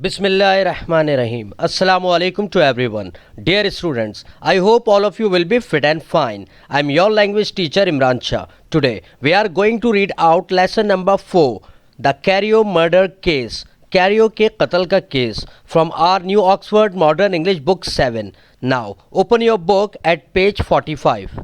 Bismillahirrahmanirrahim. Assalamu alaikum to everyone. Dear students, I hope all of you will be fit and fine. I am your language teacher Imran Shah. Today we are going to read out lesson number 4, The Carrio Murder Case. Cairo के कत्ल का case from our new Oxford Modern English book 7. Now open your book at page 45.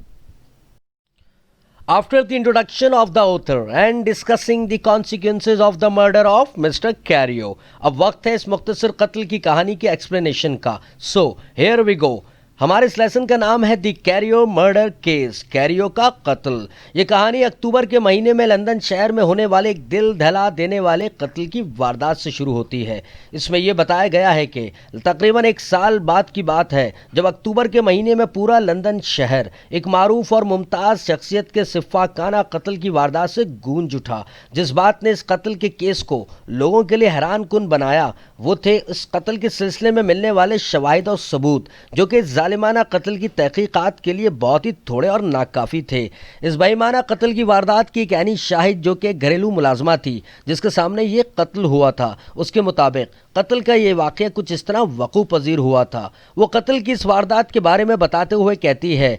After the introduction of the author and discussing the consequences of the murder of Mr. Carrio, अब वक्त है इस मुख्तसर कत्ल की कहानी के एक्सप्लेनेशन का. So here we go. हमारे इस लेसन का नाम है दी कैरियो मर्डर केस, कैरियो का कत्ल. ये कहानी अक्टूबर के महीने में लंदन शहर में होने वाले एक दिल दहला देने वाले कत्ल की वारदात से शुरू होती है. इसमें यह बताया गया है कि तकरीबन एक साल बाद की बात है जब अक्टूबर के महीने में पूरा लंदन शहर एक मारूफ और मुमताज़ शख्सियत के सिफाकाना कत्ल की वारदात से गूंज उठा. जिस बात ने इस कत्ल के केस को लोगों के लिए हैरान कुन बनाया वो थे इस कत्ल के सिलसिले में मिलने वाले शवाहिद और सबूत, जो कि जालिमाना कत्ल की तहकीकात के लिए बहुत ही थोड़े और नाकाफ़ी थे. इस बेईमाना कत्ल की वारदात की एक ऐनी शाहिद, जो कि घरेलू मुलाजमा थी जिसके सामने ये कत्ल हुआ था, उसके मुताबिक कत्ल का ये वाक़या कुछ इस तरह वक़ू पजीर हुआ था. वो कत्ल की इस वारदात के बारे में बताते हुए कहती है,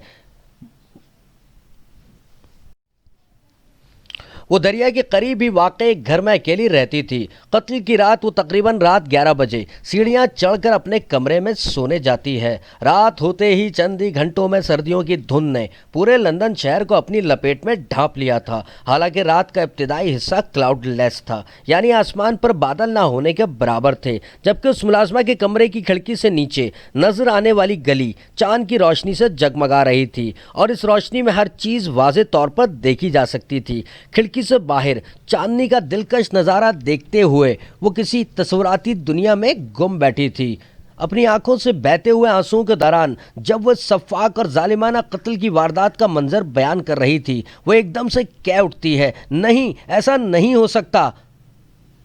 वो दरिया के करीब ही वाक़ एक घर में अकेली रहती थी. कत्ल की रात वो तकरीबन रात 11 बजे सीढ़ियाँ चढ़कर अपने कमरे में सोने जाती है. रात होते ही चंद ही घंटों में सर्दियों की धुंध ने पूरे लंदन शहर को अपनी लपेट में ढांप लिया था. हालांकि रात का इब्तिदाई हिस्सा क्लाउडलेस था, यानी आसमान पर बादल ना होने के बराबर थे, जबकि उस मुलाजमा के कमरे की खिड़की से नीचे नजर आने वाली गली चांद की रोशनी से जगमगा रही थी और इस रोशनी में हर चीज़ वाज़े तौर पर देखी जा सकती थी. खिड़की से बाहर चांदनी का दिलकश नज़ारा देखते हुए वो किसी तस्वुराती दुनिया में गुम बैठी थी. अपनी आंखों से बहते हुए आंसुओं के दौरान जब वह सफाक और जालिमाना कत्ल की वारदात का मंजर बयान कर रही थी, वो एकदम से कह उठती है, नहीं, ऐसा नहीं हो सकता.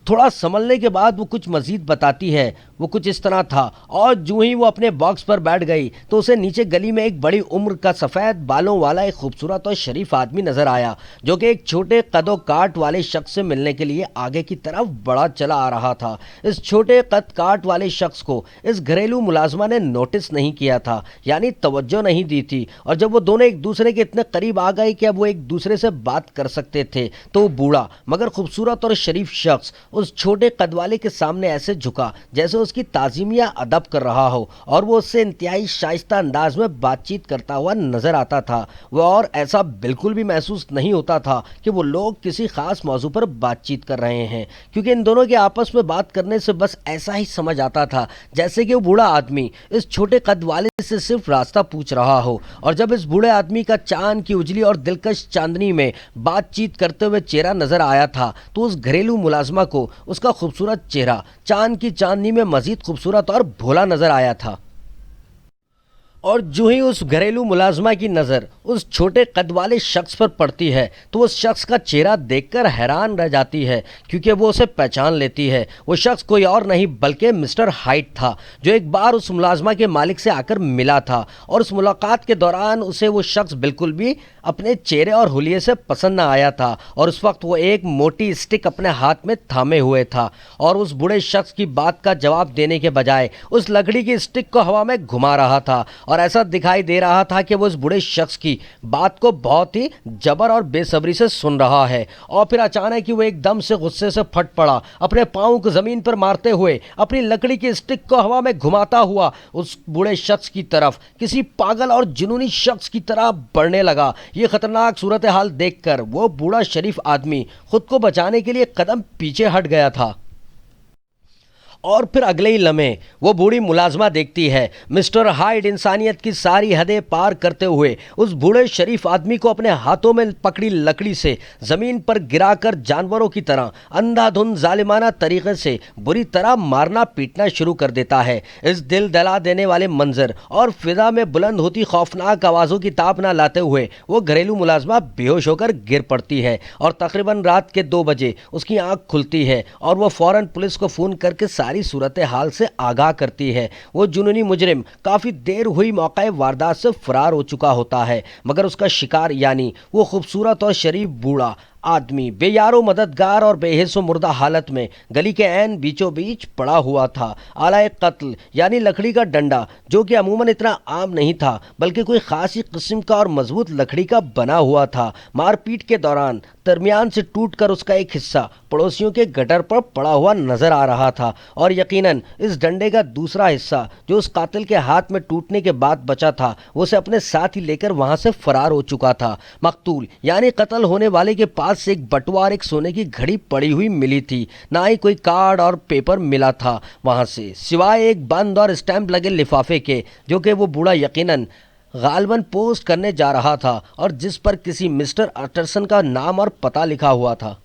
थोड़ा संभलने के बाद वो कुछ मज़ीद बताती है. वो कुछ इस तरह था, और जूँ ही वो अपने बॉक्स पर बैठ गई तो उसे नीचे गली में एक बड़ी उम्र का सफ़ेद बालों वाला एक खूबसूरत और शरीफ आदमी नज़र आया, जो कि एक छोटे कदो काट वाले शख्स से मिलने के लिए आगे की तरफ बढ़ा चला आ रहा था. इस छोटे कद काट वाले शख्स को इस घरेलू मुलाजमा ने नोटिस नहीं किया था, यानी तवज्जो नहीं दी थी. और जब वो दोनों एक दूसरे के इतने करीब आ गए कि अब वो एक दूसरे से बात कर सकते थे, तो वो बूढ़ा मगर खूबसूरत और शरीफ शख्स उस छोटे कद वाले के सामने ऐसे झुका जैसे उसकी ताज़ीम या अदब कर रहा हो, और वो उससे इंतहाई शाइस्ता अंदाज में बातचीत करता हुआ नजर आता था. वह और ऐसा बिल्कुल भी महसूस नहीं होता था कि वो लोग किसी खास मौजू पर बातचीत कर रहे हैं, क्योंकि इन दोनों के आपस में बात करने से बस ऐसा ही समझ आता था जैसे कि वो बूढ़ा आदमी इस छोटे कद वाले से सिर्फ रास्ता पूछ रहा हो. और जब इस बूढ़े आदमी का चांद की उजली और दिलकश चांदनी में बातचीत करते हुए चेहरा नजर आया था, तो उस घरेलू मुलाजमा को उसका खूबसूरत चेहरा चांद की चांदनी में मजीद खूबसूरत और भोला नजर आया था. और जो ही उस घरेलू मुलाजमा की नज़र उस छोटे कद वाले शख्स पर पड़ती है तो उस शख्स का चेहरा देखकर हैरान रह जाती है, क्योंकि वो उसे पहचान लेती है. वो शख्स कोई और नहीं बल्कि मिस्टर हाइट था, जो एक बार उस मुलाजमा के मालिक से आकर मिला था, और उस मुलाकात के दौरान उसे वो शख्स बिल्कुल भी अपने चेहरे और हुलिये से पसंद न आया था. और उस वक्त वो एक मोटी स्टिक अपने हाथ में थामे हुए था, और उस बूढ़े शख्स की बात का जवाब देने के बजाय उस लकड़ी की स्टिक को हवा में घुमा रहा था. और ऐसा दिखाई दे रहा था कि वो उस बूढ़े शख्स की बात को बहुत ही जबर और बेसब्री से सुन रहा है. और फिर अचानक ही वो एकदम से गुस्से से फट पड़ा, अपने पाँव को ज़मीन पर मारते हुए अपनी लकड़ी की स्टिक को हवा में घुमाता हुआ उस बूढ़े शख्स की तरफ किसी पागल और जुनूनी शख्स की तरह बढ़ने लगा. ये खतरनाक सूरत हाल देखकर वो बूढ़ा शरीफ आदमी खुद को बचाने के लिए कदम पीछे हट गया था. और फिर अगले ही लम्हे वो बूढ़ी मुलाजमा देखती है मिस्टर हाइड इंसानियत की सारी हदें पार करते हुए उस बूढ़े शरीफ आदमी को अपने हाथों में पकड़ी लकड़ी से ज़मीन पर गिराकर जानवरों की तरह अंधाधुंध जालिमाना तरीक़े से बुरी तरह मारना पीटना शुरू कर देता है. इस दिल दहला देने वाले मंजर और फिजा में बुलंद होती खौफनाक आवाज़ों की ताब ना लाते हुए वो घरेलू मुलाजमा बेहोश होकर गिर पड़ती है, और तकरीबन रात के 2 बजे उसकी आँख खुलती है और वह फ़ौरन पुलिस को फ़ोन करके सारी सूरत हाल से आगाह करती है. वो जुनूनी मुजरिम काफ़ी देर हुई मौका वारदात से फरार हो चुका होता है, मगर उसका शिकार यानी वो खूबसूरत और शरीफ बूढ़ा आदमी बेयारो मददगार और बेहिस्सो मुर्दा हालत में गली के ऐन बीचों बीच पड़ा हुआ था। आला कत्ल यानी लकड़ी का डंडा, जो कि अमूमन इतना आम नहीं था बल्कि कोई खास ही किस्म का और मजबूत लकड़ी का बना हुआ था। मारपीट के दौरान दरमियान से टूटकर उसका एक हिस्सा पड़ोसियों के गटर पर पड़ा हुआ नजर आ रहा था और यकीनन इस डंडे का दूसरा हिस्सा जो उस कातिल के हाथ में टूटने के बाद बचा था वो उसे अपने साथ ही लेकर वहां से फरार हो चुका था। मकतूल यानी कत्ल होने वाले के पास से एक बटुआ और एक सोने की घड़ी पड़ी हुई मिली थी। ना ही कोई कार्ड और पेपर मिला था वहां से, सिवाय एक बंद और स्टैंप लगे लिफाफे के, जो कि वो बूढ़ा यकीनन गालबन पोस्ट करने जा रहा था और जिस पर किसी मिस्टर अटरसन का नाम और पता लिखा हुआ था।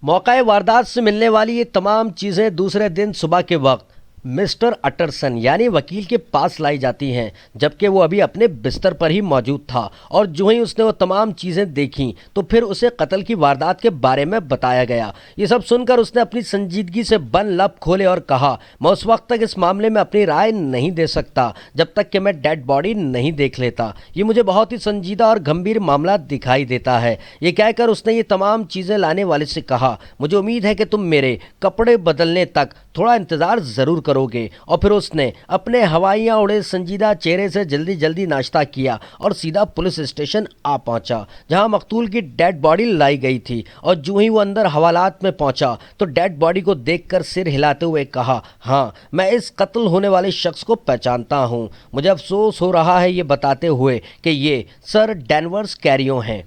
मौका वारदात से मिलने वाली ये तमाम चीज़ें दूसरे दिन सुबह के वक्त मिस्टर अटरसन यानी वकील के पास लाई जाती हैं, जबकि वो अभी अपने बिस्तर पर ही मौजूद था और जो ही उसने वो तमाम चीज़ें देखीं तो फिर उसे कत्ल की वारदात के बारे में बताया गया। ये सब सुनकर उसने अपनी संजीदगी से बंद लब खोले और कहा, मैं उस वक्त तक इस मामले में अपनी राय नहीं दे सकता जब तक कि मैं डेड बॉडी नहीं देख लेता। ये मुझे बहुत ही संजीदा और गंभीर मामला दिखाई देता है। ये कहकर उसने ये तमाम चीज़ें लाने वाले से कहा, मुझे उम्मीद है कि तुम मेरे कपड़े बदलने तक थोड़ा इंतज़ार ज़रूर करोगे। और फिर उसने अपने हवाइयाँ उड़े संजीदा चेहरे से जल्दी जल्दी नाश्ता किया और सीधा पुलिस स्टेशन आ पहुंचा, जहां मकतूल की डेड बॉडी लाई गई थी। और जो ही वो अंदर हवालात में पहुंचा तो डेड बॉडी को देखकर सिर हिलाते हुए कहा, हाँ मैं इस कत्ल होने वाले शख्स को पहचानता हूँ। मुझे अफसोस हो रहा है ये बताते हुए कि ये सर डैनवर्स कैरियो हैं।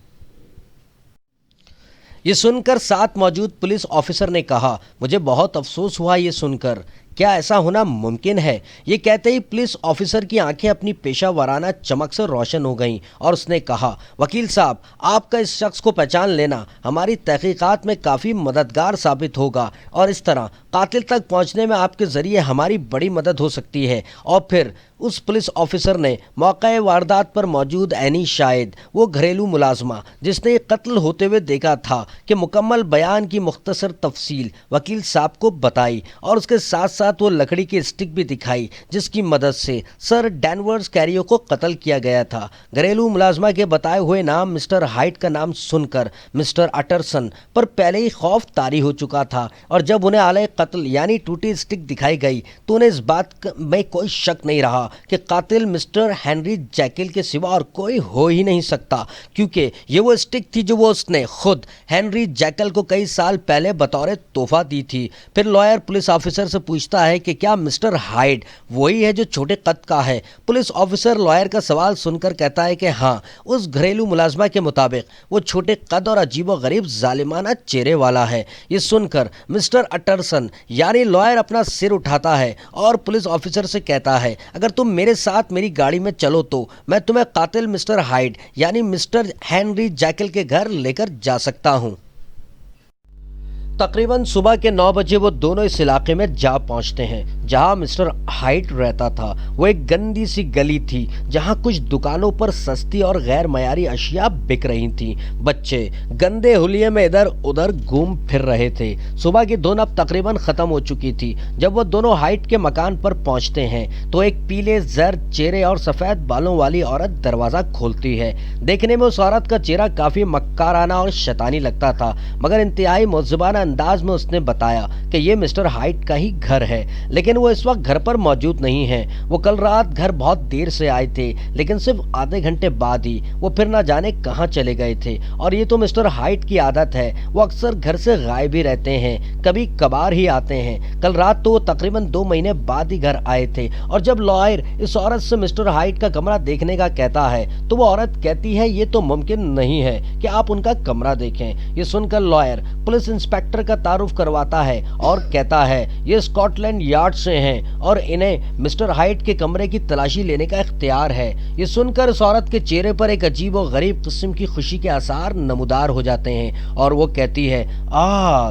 ये सुनकर साथ मौजूद पुलिस ऑफिसर ने कहा, मुझे बहुत अफसोस हुआ ये सुनकर, क्या ऐसा होना मुमकिन है? ये कहते ही पुलिस ऑफिसर की आंखें अपनी पेशा वाराना चमक से रोशन हो गईं और उसने कहा, वकील साहब आपका इस शख्स को पहचान लेना हमारी तहकीकात में काफ़ी मददगार साबित होगा और इस तरह कातिल तक पहुंचने में आपके ज़रिए हमारी बड़ी मदद हो सकती है। और फिर उस पुलिस ऑफिसर ने मौका वारदात पर मौजूद एनी शाहिद, वो घरेलू मुलाजमा जिसने ये कत्ल होते हुए देखा था, कि मुकम्मल बयान की मुख्तसर तफसील वकील साहब को बताई और उसके साथ साथ वो लकड़ी की स्टिक भी दिखाई जिसकी मदद से सर डैनवर्स कैरियो को कत्ल किया गया था। घरेलू मुलाजमा के बताए हुए नाम मिस्टर हाइट का नाम सुनकर मिस्टर अटरसन पर पहले ही खौफ तारी हो चुका था और जब उन्हें आले कत्ल यानी टूटी स्टिक दिखाई गई तो उन्हें इस बात में कोई शक नहीं रहा कि कातिल मिस्टर हेनरी जैकल के सिवा और कोई हो ही नहीं सकता, क्योंकि ये वो स्टिक थी जो वो उसने खुद हेनरी जैकल को कई साल पहले बतौर तोहफा दी थी। फिर लॉयर पुलिस ऑफिसर से पूछता है कि क्या मिस्टर हाइड वही है जो छोटे कद का है? पुलिस ऑफिसर लॉयर का सवाल सुनकर कहता है कि हाँ, उस घरेलू मुलाजमा के मुताबिक वो छोटे कद और अजीबो गरीब जालिमाना चेहरे वाला है। ये सुनकर मिस्टर अटरसन यानी लॉयर अपना सिर उठाता है और पुलिस ऑफिसर से कहता है, अगर तुम मेरे साथ मेरी गाड़ी में चलो तो मैं तुम्हें कातिल मिस्टर हाइड यानी मिस्टर हेनरी जैकल के घर लेकर जा सकता हूं। तकरीबन सुबह के 9 बजे वो दोनों इस इलाके में जा पहुंचते हैं जहां मिस्टर हाइट रहता था। वो एक गंदी सी गली थी जहां कुछ दुकानों पर सस्ती और गैर मयारी अशिया बिक रही थी। बच्चे गंदे हुलिये में इधर उधर घूम फिर रहे थे। सुबह की धुन अब तकरीबन खत्म हो चुकी थी। जब वो दोनों हाइट के मकान पर पहुंचते हैं तो एक पीले जर्द चेहरे और सफेद बालों वाली औरत दरवाजा खोलती है। देखने में उस औरत का चेहरा काफी मक्काराना और शैतानी लगता था, मगर इंतहाई मुअज्जबाना अंदाज में उसने बताया कि ये मिस्टर हाइट का ही घर है, लेकिन वो इस वक्त घर पर मौजूद नहीं है। वो कल रात घर बहुत देर से आए थे, लेकिन सिर्फ आधे घंटे बाद ही वो फिर ना जाने कहां चले गए थे। और ये तो मिस्टर हाइट की आदत है, वो अक्सर घर से गायब ही रहते हैं, कभी कभार ही आते हैं। कल रात तो वो तकरीबन 2 महीने बाद ही घर आए थे। और जब लॉयर इस औरत से मिस्टर हाइट का कमरा देखने का कहता है तो वो औरत कहती है, ये तो मुमकिन नहीं है कि आप उनका कमरा देखें। ये सुनकर लॉयर पुलिस इंस्पेक्टर का तारुफ करवाता है और कहता है, ये स्कॉटलैंड यार्ड से हैं और इन्हें मिस्टर हाइट के कमरे की तलाशी लेने का इख्तियार है। ये सुनकर इस औरत के चेहरे पर एक अजीब और गरीब किस्म की खुशी के आसार नमूदार हो जाते हैं और वो कहती है,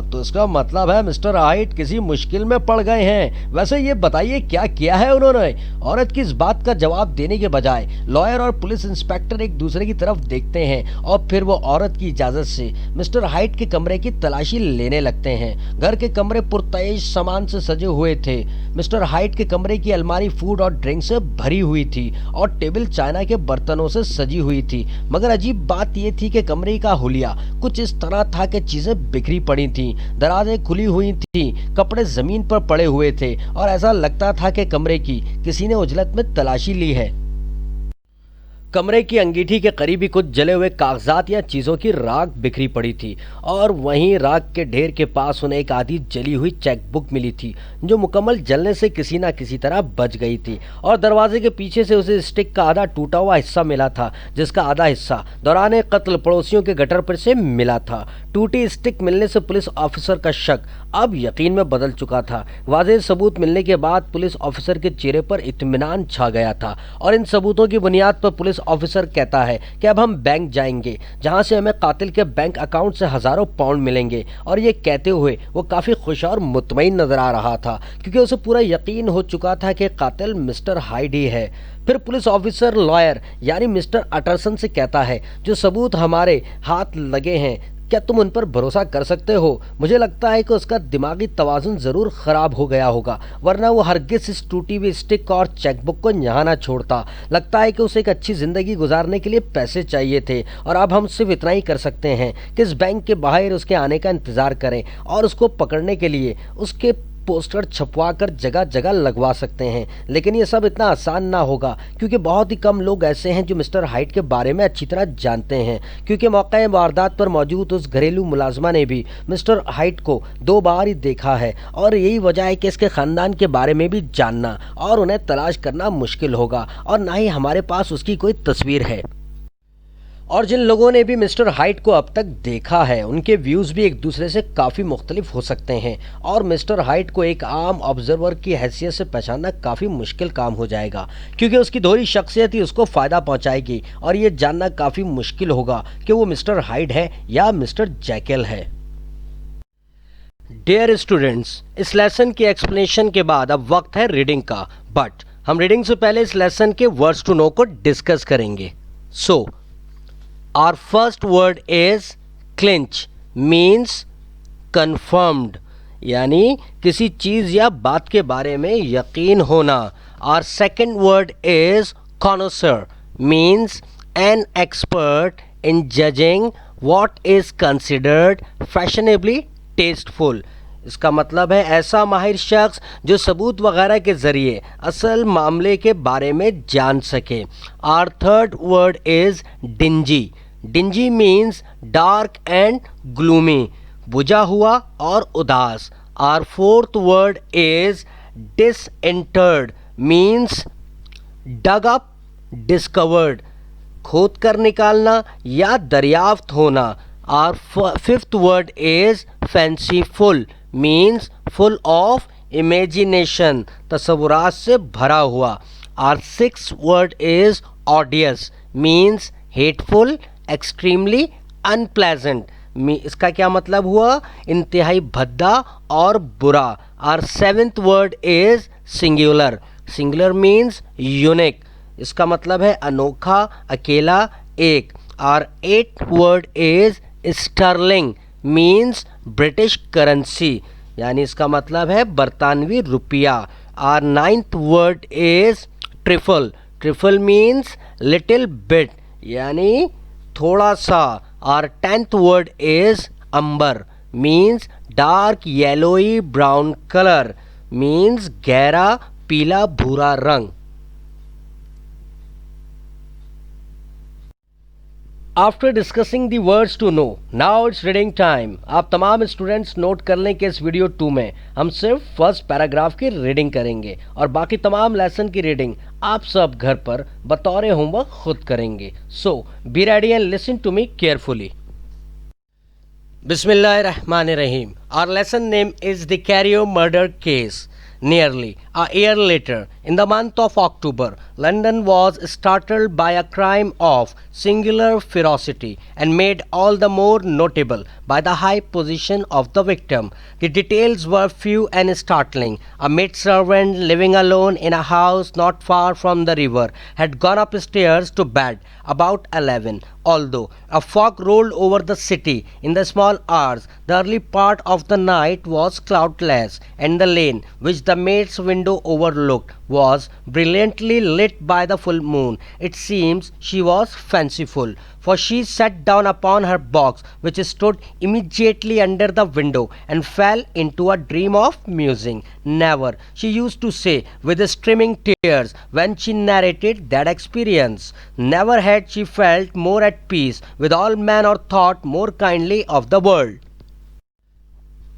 तो इसका मतलब है मिस्टर हाइट किसी मुश्किल में पड़ गए हैं। वैसे ये बताइए क्या किया है उन्होंने? औरत की इस बात का जवाब देने के बजाय लॉयर और पुलिस इंस्पेक्टर एक दूसरे की तरफ देखते हैं और फिर वो औरत की इजाजत से मिस्टर हाइट के कमरे की तलाशी लेने लगते हैं। घर के कमरे पुरतैश सामान से सजे हुए थे। मिस्टर हाइट के कमरे की अलमारी फूड और ड्रिंक से भरी हुई थी और टेबल चाइना के बर्तनों से सजी हुई थी, मगर अजीब बात यह थी कि कमरे का हुलिया कुछ इस तरह था कि चीजें बिखरी पड़ी थीं, दराजें खुली हुई थीं, कपड़े जमीन पर पड़े हुए थे और ऐसा लगता था कि कमरे की किसी ने उजलत में तलाशी ली है। कमरे की अंगीठी के करीब ही कुछ जले हुए कागजात या चीज़ों की राख बिखरी पड़ी थी और वहीं राख के ढेर के पास उन्हें एक आधी जली हुई चेकबुक मिली थी जो मुकम्मल जलने से किसी न किसी तरह बच गई थी, और दरवाजे के पीछे से उसे स्टिक का आधा टूटा हुआ हिस्सा मिला था जिसका आधा हिस्सा दौरान कत्ल पड़ोसियों के गटर पर से मिला था। टूटी स्टिक मिलने से पुलिस ऑफिसर का शक अब यकीन में बदल चुका था। वाज़ेह सबूत मिलने के बाद पुलिस ऑफिसर के चेहरे पर इत्मीनान छा गया था और इन सबूतों की बुनियाद पर पुलिस ऑफिसर कहता है कि अब हम बैंक जाएंगे जहां से हमें कातिल के बैंक अकाउंट से हजारों पाउंड मिलेंगे। और ये कहते हुए वो काफ़ी खुश और मुतमईन नजर आ रहा था क्योंकि उसे पूरा यकीन हो चुका था कि कातिल मिस्टर हाइड ही है। फिर पुलिस ऑफिसर लॉयर यानी मिस्टर अटरसन से कहता है, जो सबूत हमारे हाथ लगे हैं क्या तुम उन पर भरोसा कर सकते हो? मुझे लगता है कि उसका दिमागी तवाज़ुन ज़रूर ख़राब हो गया होगा, वरना वो हरगिज़ इस टूटी हुई स्टिक और चेकबुक को यहाँ ना छोड़ता। लगता है कि उसे एक अच्छी ज़िंदगी गुजारने के लिए पैसे चाहिए थे और अब हम सिर्फ इतना ही कर सकते हैं कि इस बैंक के बाहर उसके आने का इंतज़ार करें और उसको पकड़ने के लिए उसके पोस्टर छपवा कर जगह जगह लगवा सकते हैं। लेकिन ये सब इतना आसान ना होगा क्योंकि बहुत ही कम लोग ऐसे हैं जो मिस्टर हाइट के बारे में अच्छी तरह जानते हैं, क्योंकि मौके वारदात पर मौजूद उस घरेलू मुलाजमा ने भी मिस्टर हाइट को 2 बार ही देखा है और यही वजह है कि इसके ख़ानदान के बारे में भी जानना और उन्हें तलाश करना मुश्किल होगा और ना ही हमारे पास उसकी कोई तस्वीर है। और जिन लोगों ने भी मिस्टर हाइट को अब तक देखा है उनके व्यूज़ भी एक दूसरे से काफ़ी मुख्तलिफ हो सकते हैं और मिस्टर हाइट को एक आम ऑब्जर्वर की हैसियत से पहचानना काफ़ी मुश्किल काम हो जाएगा क्योंकि उसकी दोहरी शख्सियत ही उसको फ़ायदा पहुंचाएगी और ये जानना काफ़ी मुश्किल होगा कि वो मिस्टर हाइट है या मिस्टर जैकेल है। डियर स्टूडेंट्स, इस लेसन की एक्सप्लेनेशन के बाद अब वक्त है रीडिंग का, बट हम रीडिंग से पहले इस लेसन के वर्ड्स टू नो को डिस्कस करेंगे। सो our first word is clinch, means confirmed, यानी किसी चीज़ या बात के बारे में यकीन होना। Our second word is connoisseur, means an expert in judging what is considered fashionably tasteful. इसका मतलब है ऐसा माहिर शख्स जो सबूत वगैरह के ज़रिए असल मामले के बारे में जान सके। Our third word is dingy. Dingy means dark and gloomy, बुझा हुआ और उदास। Our fourth word is disinterred, means dug up, discovered, खोद कर निकालना या दरियाफ्त होना। Our fifth word is fanciful, means full of imagination, तसव्वुरात से भरा हुआ। Our sixth word is odious, means hateful, extremely unpleasant, इसका क्या मतलब हुआ? इंतहाई भद्दा और बुरा। Our seventh word is singular, singular means unique, इसका मतलब है अनोखा, अकेला, एक। Our eighth word is sterling, means British currency, यानी इसका मतलब है बरतानवी रुपया। Our ninth word is trifle, trifle means little bit, यानी थोड़ा सा। Our tenth word is amber, means dark yellowy brown colour, means गहरा पीला भूरा रंग। After discussing the words to know, now it's reading time. आप तमाम स्टूडेंट्स नोट कर लें कि इस वीडियो 2 में हम सिर्फ फर्स्ट पैराग्राफ की रीडिंग करेंगे और बाकी तमाम लेसन की रीडिंग आप सब घर पर बतौर होमवर्क खुद करेंगे। So be ready and listen to me carefully. Bismillahirrahmanirrahim. Our lesson name is the Cario murder case. Nearly A year later, in the month of October, London was startled by a crime of singular ferocity and made all the more notable by the high position of the victim. The details were few and startling. A maidservant living alone in a house not far from the river had gone upstairs to bed about 11. Although a fog rolled over the city in the small hours, the early part of the night was cloudless, and the lane which the maid's window overlooked was brilliantly lit by the full moon. It seems she was fanciful, for she sat down upon her box, which stood immediately under the window, and fell into a dream of musing. Never, she used to say with streaming tears when she narrated that experience, never had she felt more at peace with all men or thought more kindly of the world.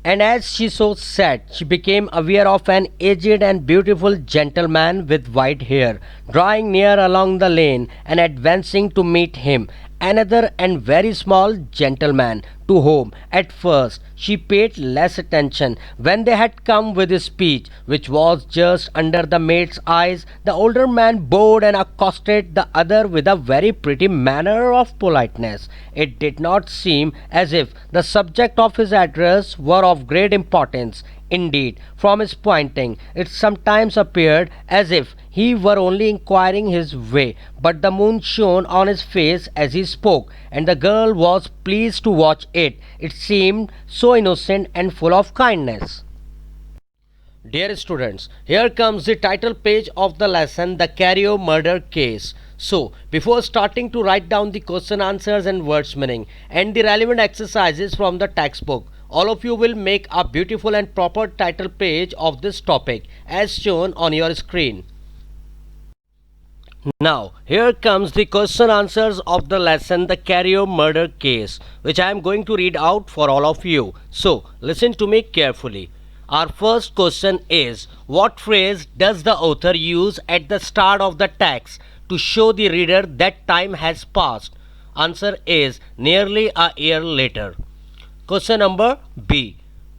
And as she so sat, she became aware of an aged and beautiful gentleman with white hair, drawing near along the lane and advancing to meet him. Another and very small gentleman, to whom at first she paid less attention. When they had come with his speech, which was just under the maid's eyes, the older man bowed and accosted the other with a very pretty manner of politeness. It did not seem as if the subject of his address were of great importance. Indeed, from his pointing, it sometimes appeared as if he were only inquiring his way, but the moon shone on his face as he spoke, and the girl was pleased to watch it. It seemed so innocent and full of kindness. Dear students, here comes the title page of the lesson, The Carew Murder Case. So, before starting to write down the question answers and words meaning and the relevant exercises from the textbook, all of you will make a beautiful and proper title page of this topic as shown on your screen. Now, here comes the question answers of the lesson, The Carew Murder Case, which I am going to read out for all of you. So, listen to me carefully. Our first question is, what phrase does the author use at the start of the text to show the reader that time has passed? Answer is, nearly a year later. Question number B.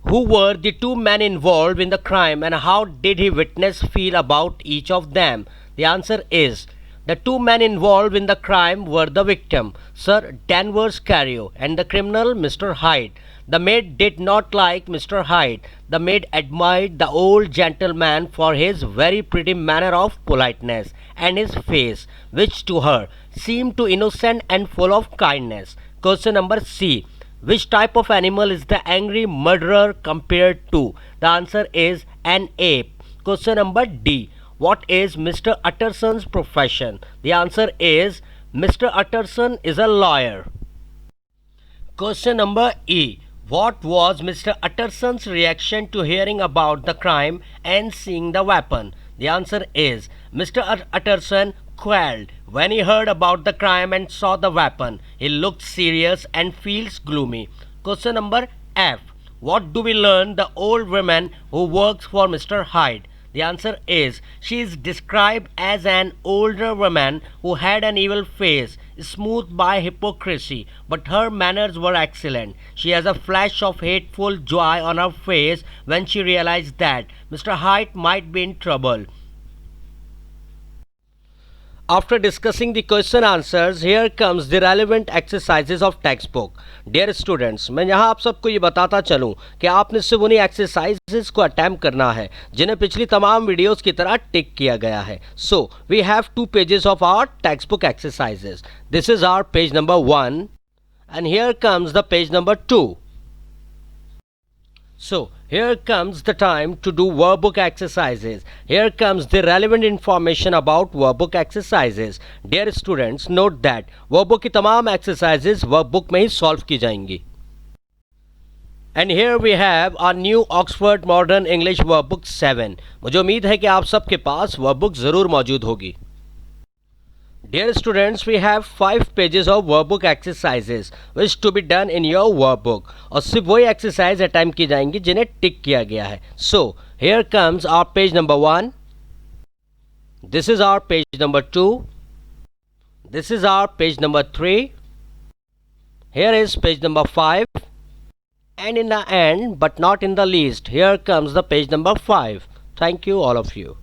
Who were the two men involved in the crime and how did he witness feel about each of them? The answer is, the two men involved in the crime were the victim, Sir Danvers Carew, and the criminal, Mr. Hyde. The maid did not like Mr. Hyde. The maid admired the old gentleman for his very pretty manner of politeness and his face, which to her seemed too innocent and full of kindness. Question number C. Which type of animal is the angry murderer compared to? The answer is an ape. Question number D. What is Mr. Utterson's profession? The answer is, Mr. Utterson is a lawyer. Question number E. What was Mr. Utterson's reaction to hearing about the crime and seeing the weapon? The answer is, Mr. Utterson quailed when he heard about the crime and saw the weapon. He looked serious and feels gloomy. Question number F. What do we learn the old woman who works for Mr. Hyde? The answer is, she is described as an older woman who had an evil face, smoothed by hypocrisy, but her manners were excellent. She has a flash of hateful joy on her face when she realized that Mr. Hyde might be in trouble. After discussing the question answers, here comes the relevant exercises of textbook. Dear students, मैं यहाँ आप सबको ये बताता चलूँ कि आपने सिर्फ उन्हीं एक्सरसाइजेस को अटैम्प्ट करना है जिन्हें पिछली तमाम वीडियोस की तरह टिक किया गया है. So, we have 2 pages of our textbook exercises. This is our page number 1 and here comes the page number 2. So, here comes the time to do workbook exercises. Here comes the relevant information about workbook exercises. Dear students, note that workbook की तमाम exercises workbook में ही solve की जाएंगी. And here we have our new Oxford Modern English Workbook 7. मुझे उम्मीद है कि आप सबके पास workbook ज़रूर मौजूद होगी. Dear students, we have 5 pages of workbook exercises which to be done in your workbook. और सिर्फ वही exercise attempt की जाएंगी जिन्हें टिक किया गया है. So, here comes our page number 1. This is our page number 2. This is our page number 3. Here is page number 5. And in the end, but not in the least, here comes the page number 5. Thank you, all of you.